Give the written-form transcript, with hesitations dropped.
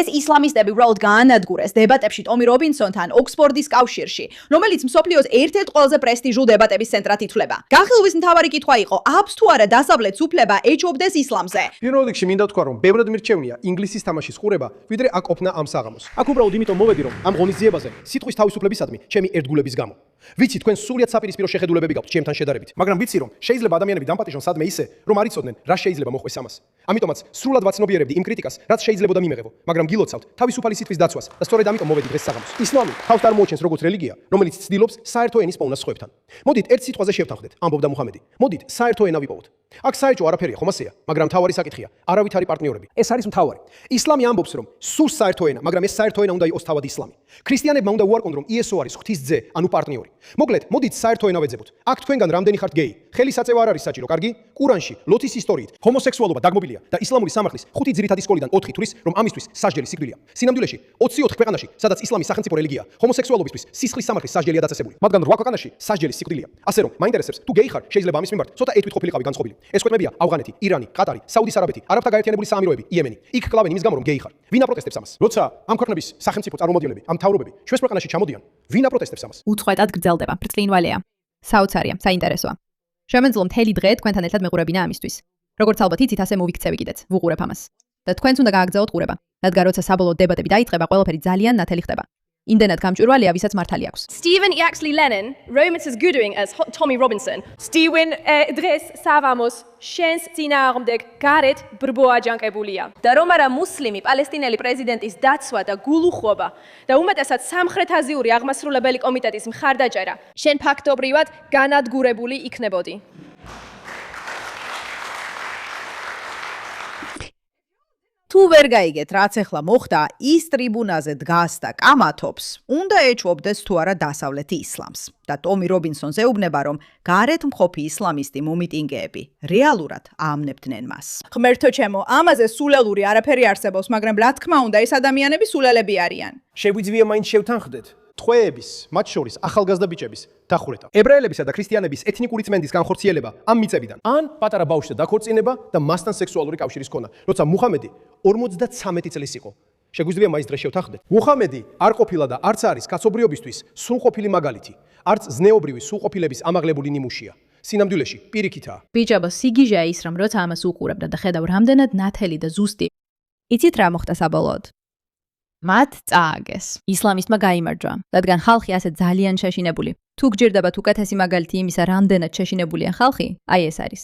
ეს ისლამისტები უბრალოდ გაანადგურეს დებატებში ტომი რობინსონთან ოქსფორდის კავშირში, რომელიც მსოფლიოს ერთ-ერთ ყველაზე პრესტიჟულ დებატების ცენტრად ითვლება. განხილვის მთავარი კითხვა იყო, აქვს თუ არა დასავლეთს უფლება ეჩობდეს ისლამზე. პირველ რიგში მინდა თქვა, რომ ბევრად მირჩევნია ინგლისის თამაშის ყურება, ვიდრე აქ ყოფნა ამ საღამოს. აქ უბრალოდ იმიტომ მოვედი, რომ ამ ღონისძიებაზე სიტყვის თავისუფლებისადმი ჩემი ერთგულების გამო. ვიცი, თქვენ სრულიად საპირისპირო შეხედულებები გაქვთ ჩემთან შედარებით, მაგრამ ვიცი, რომ შეიძლება ადამიანები დამპატიჟონ სადმე ისე, რომ არ იცოდნენ, რა შეიძლება მოხდეს ამას. ამიტომაც სრულად ვაცნობიერებდი იმ კრიტიკას, რაც შეიძლებოდა მიმეღებო, მაგრამ გილოცავთ თავისუფალი სიტყვის დაცვას და სწორედ ამიტომ მოვედი დღეს საღამოს. ისლამი თავს არ მოუჩენს როგორც რელიგია, რომელიც ცდილობს საერთო ენის პოვნას სხვებთან. მოდით ერთ სიტყვაზე შევთანხმდეთ, ამბობდა მუჰამედი. მოდით საერთო ენა ვიპოვოთ. აქ საერთო არაფერია, ხომ ასეა, მაგრამ თავარი საკითხია, არავით არის პარტნიორები. ეს არის მთავარი. ისლამი ამბობს, რომ სურს საერთო ენა, მაგრამ ეს საერთო ენა უნდა იყოს თავად ისლამი. ქრისტიანებმა უნდა უარყონ, რომ იესო არის ღვთის ძე, ანუ პარტნიორი. მოკლედ, მოდით საერთო ენა ვეძებოთ. აქ თქვენგან რამდენი ხართ გეი? ხელისაწევა არ არის საჭირო, კარგი? კურანში, ლოთის ისტორიით, ჰომოსექსუალობა დაგმობილია და ისლამური სამართლის 5 ძირითადი სკოლიდან 4 თვლის, რომ ამისთვის სასჯელი სიკვდილია. სინამდვილეში 24 ქვეყანაში, სადაც ისლამის სახელმწიფო რელიგიაა, ჰომოსექსუალობისთვის სისხლის სამართლის სასჯელია დაწესებული. მათგან 8 ქვეყანაში სასჯელი სიკვდილია. ასე რომ, მაინტერესებს, თუ გეი ხარ, შეიძლება ამის მიმართ ცოტა ერთვით ყოფილიყავი განწყობილი. ეს ქვეყნებია ავღანეთი, ირანი, ყატარი, საუდის არაბეთი, არაბთა გაერთიანებული საამიროები, იემენი. იქ კლავენ იმის გამო, რომ გეი ხარ. ვინ აპროტესტებს ამას? როცა ამ ქვეყნების სახელმწიფო წარმომადგენლები, ამ მთავრობები ჩვენს ქვეყანაში ჩამოდიან, ვინ აპროტესტებს ამას? უწყვეტად გრძელდება, ბრწყინვალეა. საოცარია, საინტერესოა. შემეძლო მთელი დღე თქვენთან ერთად მეყურებინა ამისთვის. როგორც ალბათ იცით, ასე მოვიქცევი კიდეც, ვუყურებ ამას. და თქვენც უნდა გააგრძელოთ ყურება, რადგან როცა საბოლოო დებატები დაიწყება, ყველაფერი ძალიან ნათელი ხდება. იმდენად გამჭვირვალეა, ვისაც მართალი აქვს. Stephen actually Lennon, Romans is gooding as Tommy Robinson. Stephen დღეს სავამოს შენს წინააღმდეგ გარეთ ბრბო აჯანყებულია. და რომ არა მუსლიმი პალესტინელი პრეზიდენტის დაცვა და გულუხობა და უმეტესად სამხრეთ-აზიური აღმასრულებელი კომიტეტის მხარდაჭერა, შენ ფაქტობრივად განადგურებული იქნებოდი. თუ ვერ გაიგეთ, რაც ახლა მოხდა, ის ტრიბუნაზე დგას და კამათობს, უნდა ეჩვობდეს თუ არა დასავლეთი ისლამს. და ტომი რობინსონს ეუბნება, რომ გარეთ მყოფი ისლამისტი მომიტინგეები რეალურად აამნებდნენ მას. ღმერთო ჩემო, ამაზე სულელური არაფერი არსებობს, მაგრამ რა თქმა უნდა, ეს ადამიანები სულელები არიან. შეგვიძლია მაინც შევთანხმდეთ ტყვეების, მათ შორის ახალგაზრდა ბიჭების დახურება. ებრაელებისა და ქრისტიანების ეთნიკური წმენდის განხორციელება ამ მიწებიდან. ან პატარა ბავშვზე დაქორწინება და მასთან სექსუალური კავშირის ქონა. როცა მუჰამედი 53 წლის იყო. შეგვიძლია მაინც დღეს შევთანხმდეთ. მუჰამედი არ ყოფილა და არც არის კაცობრიობისთვის სრულყოფილი მაგალითი, არც ზნეობრივი სრულყოფილების ამაღლებული ნიმუშია. სინამდვილეში პირიქითაა. ბიჭებო, სიგიჟეა ის, რომ როცა ამას უყურებ და ხედავ რამდენად ნათელი და ზუსტი. იცით რა მოხდა საბოლოოდ? მათ წააგეს. ისლამისტმა გაიმარჯვა, რადგან ხალხი ასე ძალიან შეშინებული. თუ გჯერდებათ უკეთესი მაგალითი იმისა, რამდენად შეშინებულია ხალხი, აი ეს არის.